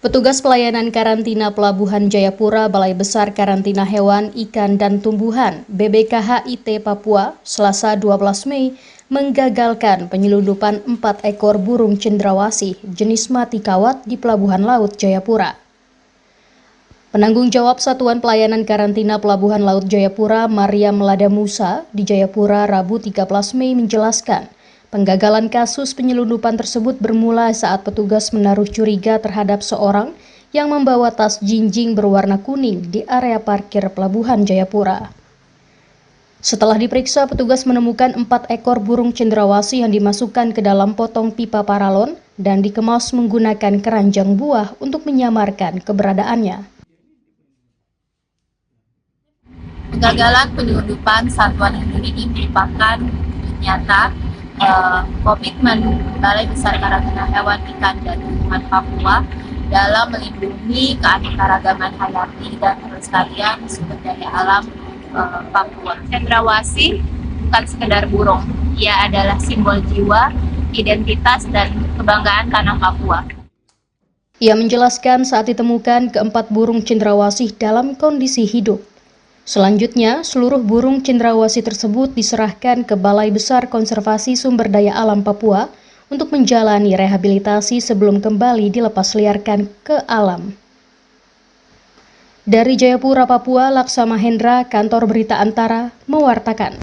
Petugas pelayanan karantina Pelabuhan Jayapura Balai Besar Karantina Hewan, Ikan, dan Tumbuhan BBKHIT Papua Selasa 12 Mei menggagalkan penyelundupan 4 ekor burung cendrawasih jenis mati kawat di Pelabuhan Laut Jayapura. Penanggung jawab Satuan Pelayanan Karantina Pelabuhan Laut Jayapura, Maria Melada Musa, di Jayapura Rabu 13 Mei menjelaskan, penggagalan kasus penyelundupan tersebut bermula saat petugas menaruh curiga terhadap seorang yang membawa tas jinjing berwarna kuning di area parkir Pelabuhan Jayapura. Setelah diperiksa, petugas menemukan 4 ekor burung cendrawasih yang dimasukkan ke dalam potong pipa paralon dan dikemas menggunakan keranjang buah untuk menyamarkan keberadaannya. Kegagalan penyelundupan satwa liar ini merupakan nyata komitmen Balai Besar Karantina Hewan, Ikan, dan Tumbuhan Papua dalam melindungi keanekaragaman hayati dan kelestarian sumber daya alam Papua. Cendrawasih bukan sekedar burung, ia adalah simbol jiwa, identitas, dan kebanggaan tanah Papua. Ia menjelaskan saat ditemukan keempat burung cendrawasih dalam kondisi hidup. Selanjutnya, seluruh burung cendrawasih tersebut diserahkan ke Balai Besar Konservasi Sumber Daya Alam Papua untuk menjalani rehabilitasi sebelum kembali dilepasliarkan ke alam. Dari Jayapura, Papua, Laksama Hendra, Kantor Berita Antara, mewartakan.